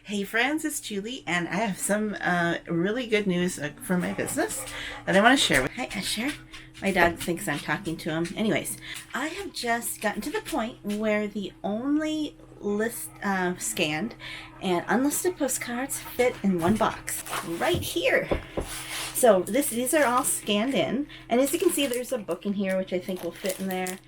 Hey friends, it's Julie, and I have some really good news for my business that I want to share with. Hi, Asher. My dog thinks I'm talking to him. Anyways, I have just gotten to the point where the only list scanned and unlisted postcards fit in one box right here. So these are all scanned in, and as you can see, there's a book in here which I think will fit in there.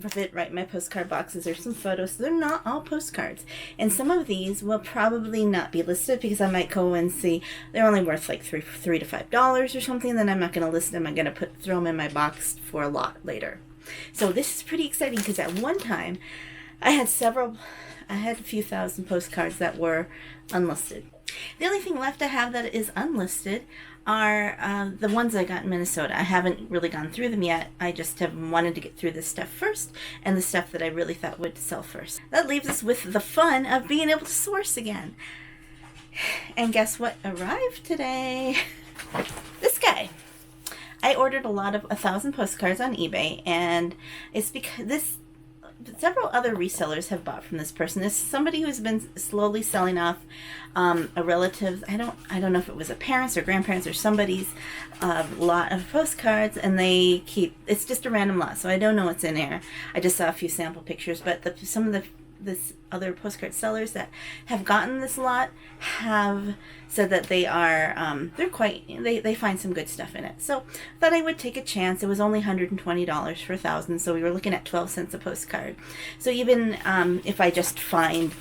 Fit right in my postcard boxes. There's some photos. So they're not all postcards, and some of these will probably not be listed because I might go and see they're only worth like $3 to $5 or something. Then I'm not going to list them. I'm going to throw them in my box for a lot later. So this is pretty exciting because at one time I had a few thousand postcards that were unlisted. The only thing left I have that is unlisted are the ones I got in Minnesota. I haven't really gone through them yet. I just have wanted to get through this stuff first, and the stuff that I really thought would sell first. That leaves us with the fun of being able to source again. And guess what arrived today? This guy. I ordered 1,000 postcards on eBay, and it's because several other resellers have bought from this person. This is somebody who's been slowly selling off a relative. I don't know if it was a parent's or grandparents or somebody's lot of postcards, and it's just a random lot, so I don't know what's in there. I just saw a few sample pictures, but some of this other postcard sellers that have gotten this lot have said that they find some good stuff in it. So I thought I would take a chance. It was only $120 for 1,000, so we were looking at 12 cents a postcard. So even if I just find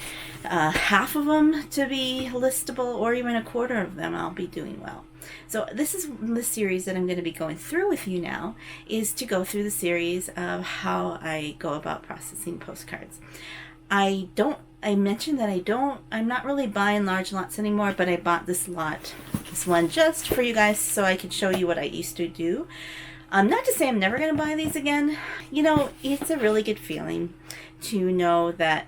half of them to be listable, or even a quarter of them, I'll be doing well. So this is the series that I'm going to be going through with you now, is to go through the series of how I go about processing postcards. I mentioned that I'm not really buying large lots anymore, but I bought this one just for you guys so I could show you what I used to do. Not to say I'm never going to buy these again. You know, it's a really good feeling to know that,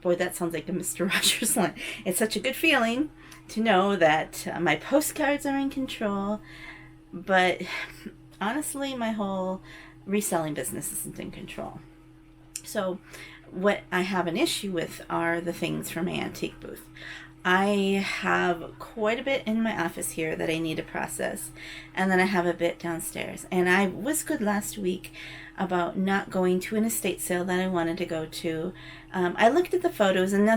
boy, that sounds like a Mr. Rogers line. It's such a good feeling to know that my postcards are in control, but honestly, my whole reselling business isn't in control. So what I have an issue with are the things from my antique booth. I have quite a bit in my office here that I need to process, and then I have a bit downstairs. And I was good last week about not going to an estate sale that I wanted to go to. I looked at the photos and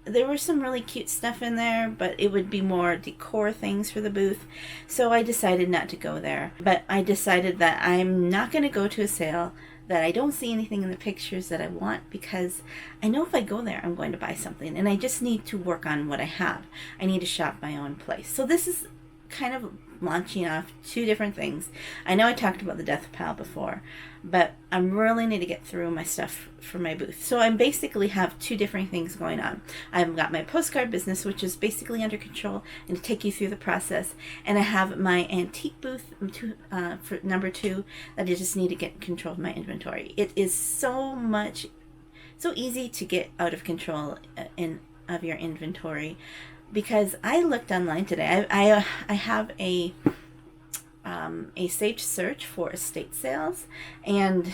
there was some really cute stuff in there, but it would be more decor things for the booth. So I decided not to go there. But I decided that I'm not going to go to a sale that I don't see anything in the pictures that I want, because I know if I go there, I'm going to buy something, and I just need to work on what I have. I need to shop my own place. So this is kind of launching off two different things. I know I talked about the death pile before, but I really need to get through my stuff for my booth. So I basically have two different things going on. I've got my postcard business, which is basically under control, and to take you through the process. And I have my antique booth for number 2 that I just need to get control of my inventory. It is so easy to get out of control of your inventory, because I looked online today. I have a Sage search for estate sales, and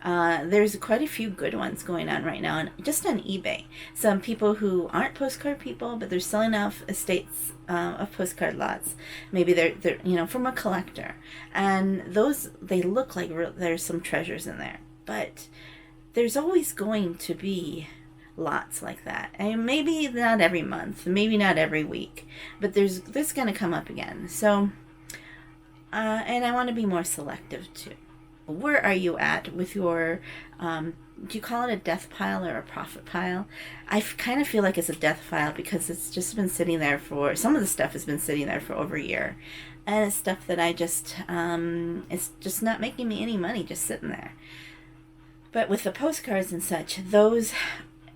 there's quite a few good ones going on right now, and just on eBay. Some people who aren't postcard people, but they're selling off estates of postcard lots. Maybe they're from a collector, and they look like there's some treasures in there. But there's always going to be lots like that, and maybe not every month, maybe not every week, but there's going to come up again. So and I want to be more selective too. Where are you at with your do you call it a death pile or a profit pile? I kind of feel like it's a death pile, because it's just been sitting there some of the stuff has been sitting there for over a year, and it's stuff that I just it's just not making me any money, just sitting there. But with the postcards and such,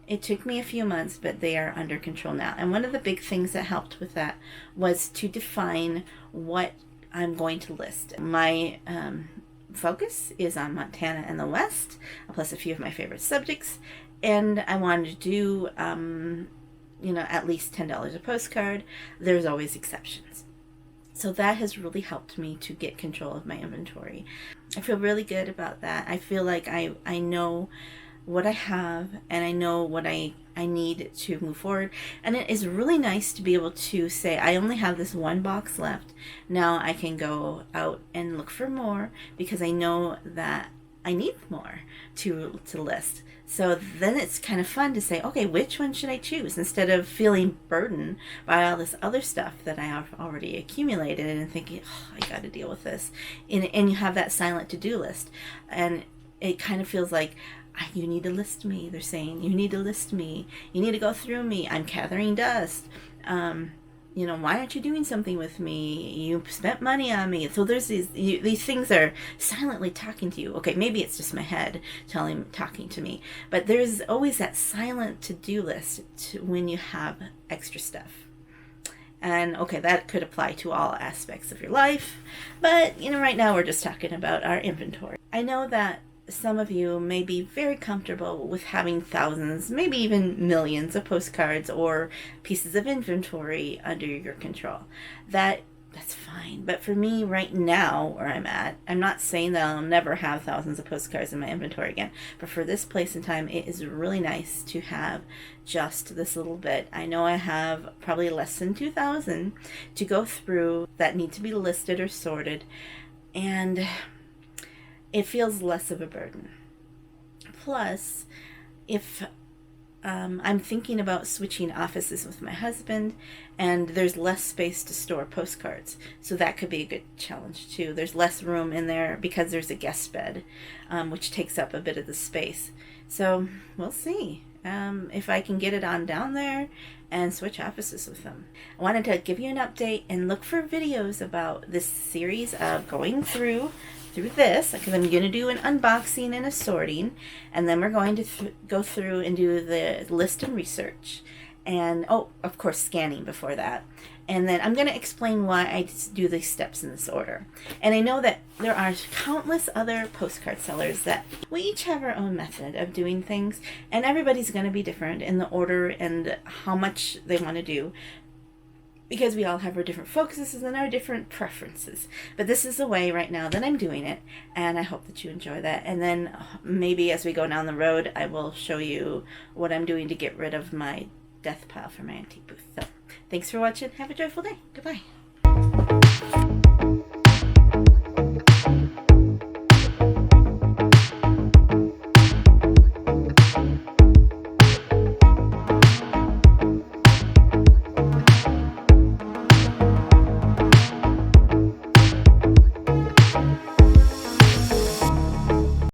it took me a few months, but they are under control now. And one of the big things that helped with that was to define what I'm going to list. My focus is on Montana and the West, plus a few of my favorite subjects. And I wanted to do, at least $10 a postcard. There's always exceptions. So that has really helped me to get control of my inventory. I feel really good about that. I feel like I know what I have, and I know what I need to move forward. And it is really nice to be able to say, I only have this one box left. Now I can go out and look for more because I know that I need more to list. So then it's kind of fun to say, okay, which one should I choose, instead of feeling burdened by all this other stuff that I have already accumulated and thinking, oh, I got to deal with this. And you have that silent to-do list. And it kind of feels like, you need to list me. They're saying, you need to list me. You need to go through me. I'm gathering dust. Why aren't you doing something with me? You spent money on me. So there's these things are silently talking to you. Okay, maybe it's just my head talking to me. But there's always that silent to-do list when you have extra stuff. And okay, that could apply to all aspects of your life. But, right now we're just talking about our inventory. I know that some of you may be very comfortable with having thousands, maybe even millions of postcards or pieces of inventory under your control. That's fine. But for me right now, where I'm at, I'm not saying that I'll never have thousands of postcards in my inventory again. But for this place in time, it is really nice to have just this little bit. I know I have probably less than 2,000 to go through that need to be listed or sorted. And it feels less of a burden. Plus, if I'm thinking about switching offices with my husband, and there's less space to store postcards, so that could be a good challenge too. There's less room in there because there's a guest bed, which takes up a bit of the space. So we'll see if I can get it on down there and switch offices with them. I wanted to give you an update and look for videos about this series of going through this, because I'm going to do an unboxing and a sorting, and then we're going to go through and do the list and research, and of course scanning before that. And then I'm going to explain why I do these steps in this order. And I know that there are countless other postcard sellers that we each have our own method of doing things, and everybody's going to be different in the order and how much they want to do, because we all have our different focuses and our different preferences. But this is the way right now that I'm doing it, and I hope that you enjoy that. And then maybe as we go down the road, I will show you what I'm doing to get rid of my death pile for my antique booth. So thanks for watching. Have a joyful day. Goodbye.